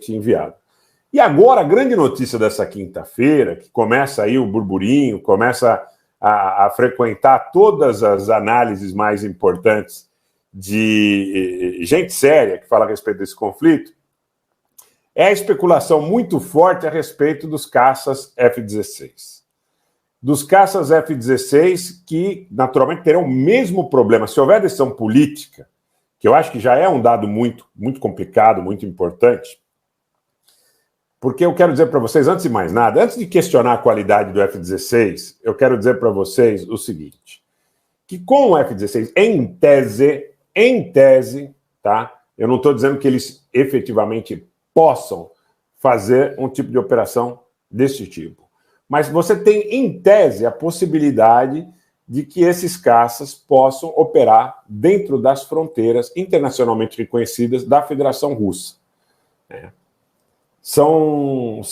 enviado. E agora, a grande notícia dessa quinta-feira, que começa aí o burburinho, começa a frequentar todas as análises mais importantes de gente séria que fala a respeito desse conflito, é a especulação muito forte a respeito dos caças F-16. Dos caças F-16 que, naturalmente, terão o mesmo problema. Se houver decisão política, que eu acho que já é um dado muito complicado, muito importante, porque eu quero dizer para vocês, antes de mais nada, antes de questionar a qualidade do F-16, eu quero dizer para vocês o seguinte, que com o F-16, em tese, tá? Eu não estou dizendo que eles efetivamente possam fazer um tipo de operação desse tipo, mas você tem, em tese, a possibilidade de que esses caças possam operar dentro das fronteiras internacionalmente reconhecidas da Federação Russa. São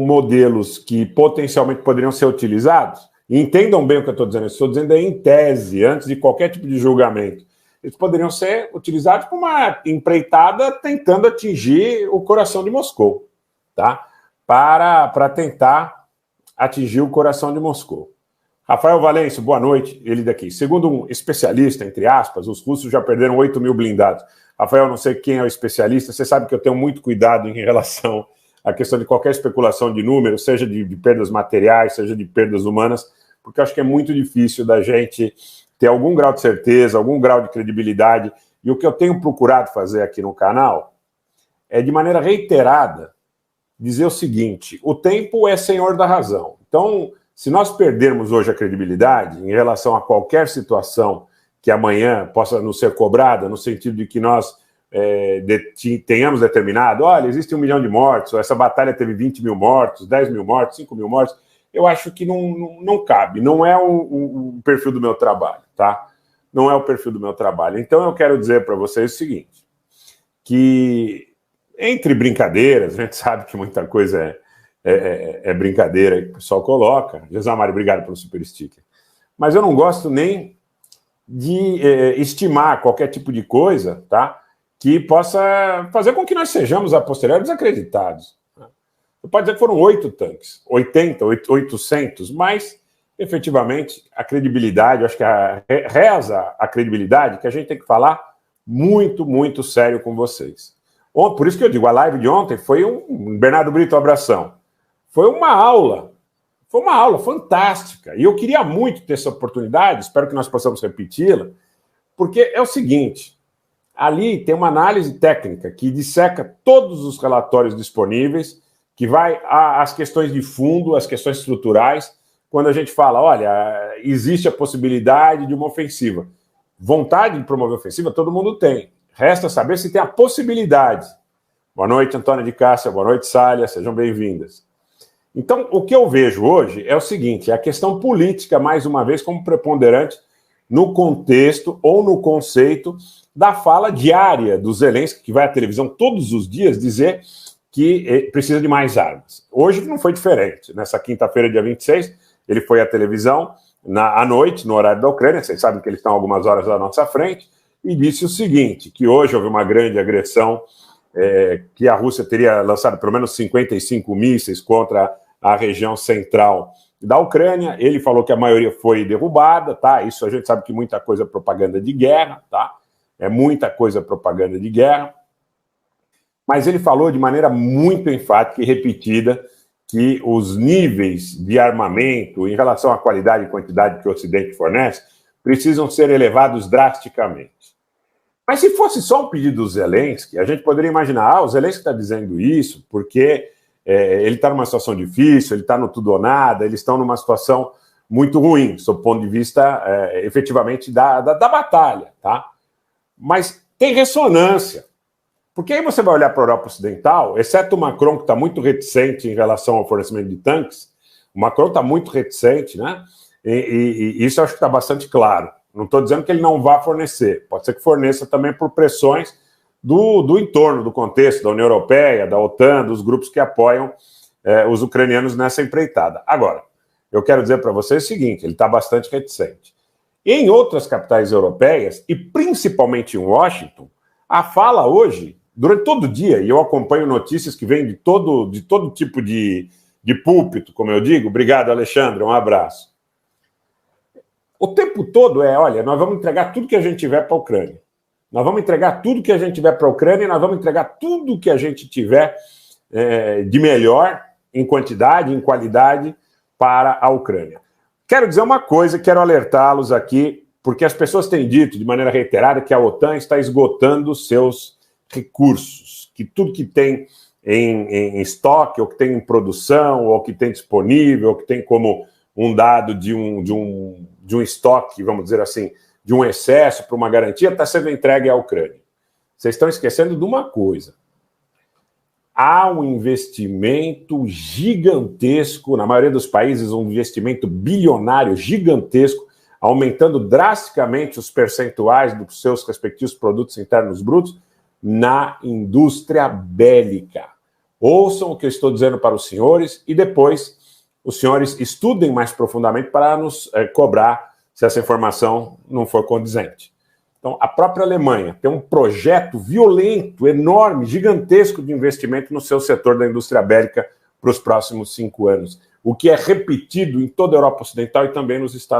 modelos que potencialmente poderiam ser utilizados. E entendam bem o que eu estou dizendo. Eu estou dizendo em tese, antes de qualquer tipo de julgamento. Eles poderiam ser utilizados como uma empreitada tentando atingir o coração de Moscou, tá? Para tentar atingir o coração de Moscou. Rafael Valêncio, boa noite. Ele daqui. Segundo um especialista, entre aspas, os russos já perderam 8 mil blindados. Rafael, não sei quem é o especialista. Você sabe que eu tenho muito cuidado em relação a questão de qualquer especulação de números, seja de perdas materiais, seja de perdas humanas, porque eu acho que é muito difícil da gente ter algum grau de certeza, algum grau de credibilidade. E o que eu tenho procurado fazer aqui no canal é, de maneira reiterada, dizer o seguinte: o tempo é senhor da razão. Então, se nós perdermos hoje a credibilidade em relação a qualquer situação que amanhã possa nos ser cobrada, no sentido de que nós tenhamos determinado, olha, existe 1 milhão de mortos, ou essa batalha teve 20 mil mortos, 10 mil mortos, 5 mil mortos, eu acho que não cabe, não é o perfil do meu trabalho, tá? Não é o perfil do meu trabalho. Então eu quero dizer para vocês o seguinte, que entre brincadeiras, a gente sabe que muita coisa é brincadeira que o pessoal coloca. Jesamari, obrigado pelo super sticker. Mas eu não gosto nem de estimar qualquer tipo de coisa, tá? Que possa fazer com que nós sejamos, a posteriori, desacreditados. Você pode dizer que foram 8 tanques, 80, 800, mas, efetivamente, a credibilidade, eu acho que reza a credibilidade que a gente tem que falar muito sério com vocês. Por isso que eu digo, a live de ontem foi Bernardo Brito, abração. Foi uma aula fantástica. E eu queria muito ter essa oportunidade, espero que nós possamos repeti-la, porque é o seguinte: ali tem uma análise técnica que disseca todos os relatórios disponíveis, que vai às questões de fundo, às questões estruturais, quando a gente fala, olha, existe a possibilidade de uma ofensiva. Vontade de promover ofensiva todo mundo tem. Resta saber se tem a possibilidade. Boa noite, Antônia de Cássia. Boa noite, Sália. Sejam bem-vindas. Então, o que eu vejo hoje é o seguinte, é a questão política, mais uma vez, como preponderante no contexto ou no conceito da fala diária do Zelensky, que vai à televisão todos os dias dizer que precisa de mais armas. Hoje não foi diferente. Nessa quinta-feira, dia 26, ele foi à televisão à noite, no horário da Ucrânia, vocês sabem que eles estão algumas horas à nossa frente, e disse o seguinte, que hoje houve uma grande agressão, que a Rússia teria lançado pelo menos 55 mísseis contra a região central da Ucrânia. Ele falou que a maioria foi derrubada, tá? Isso a gente sabe que muita coisa é propaganda de guerra, tá? É muita coisa propaganda de guerra. Mas ele falou de maneira muito enfática e repetida que os níveis de armamento em relação à qualidade e quantidade que o Ocidente fornece precisam ser elevados drasticamente. Mas se fosse só um pedido do Zelensky, a gente poderia imaginar, o Zelensky está dizendo isso porque ele está numa situação difícil, ele está no tudo ou nada, eles estão numa situação muito ruim, sob o ponto de vista, efetivamente, da batalha, tá? Mas tem ressonância. Porque aí você vai olhar para a Europa Ocidental, exceto o Macron, que está muito reticente em relação ao fornecimento de tanques, o Macron está muito reticente, né? E isso eu acho que está bastante claro. Não estou dizendo que ele não vá fornecer, pode ser que forneça também por pressões do entorno, do contexto, da União Europeia, da OTAN, dos grupos que apoiam os ucranianos nessa empreitada. Agora, eu quero dizer para vocês o seguinte, ele está bastante reticente. Em outras capitais europeias, e principalmente em Washington, a fala hoje durante todo o dia, e eu acompanho notícias que vêm de todo tipo de púlpito, como eu digo. Obrigado, Alexandre, um abraço. O tempo todo olha, nós vamos entregar tudo que a gente tiver para a Ucrânia. Nós vamos entregar tudo que a gente tiver para a Ucrânia e nós vamos entregar tudo que a gente tiver de melhor, em quantidade, em qualidade, para a Ucrânia. Quero dizer uma coisa, quero alertá-los aqui, porque as pessoas têm dito de maneira reiterada que a OTAN está esgotando seus recursos, que tudo que tem em estoque, ou que tem em produção, ou que tem disponível, ou que tem como um dado de um estoque, vamos dizer assim, de um excesso para uma garantia, está sendo entregue à Ucrânia. Vocês estão esquecendo de uma coisa. Há um investimento gigantesco, na maioria dos países, um investimento bilionário gigantesco, aumentando drasticamente os percentuais dos seus respectivos produtos internos brutos na indústria bélica. Ouçam o que eu estou dizendo para os senhores e depois os senhores estudem mais profundamente para nos cobrar se essa informação não for condizente. Então, a própria Alemanha tem um projeto violento, enorme, gigantesco de investimento no seu setor da indústria bélica para os próximos 5 anos, o que é repetido em toda a Europa Ocidental e também nos Estados Unidos.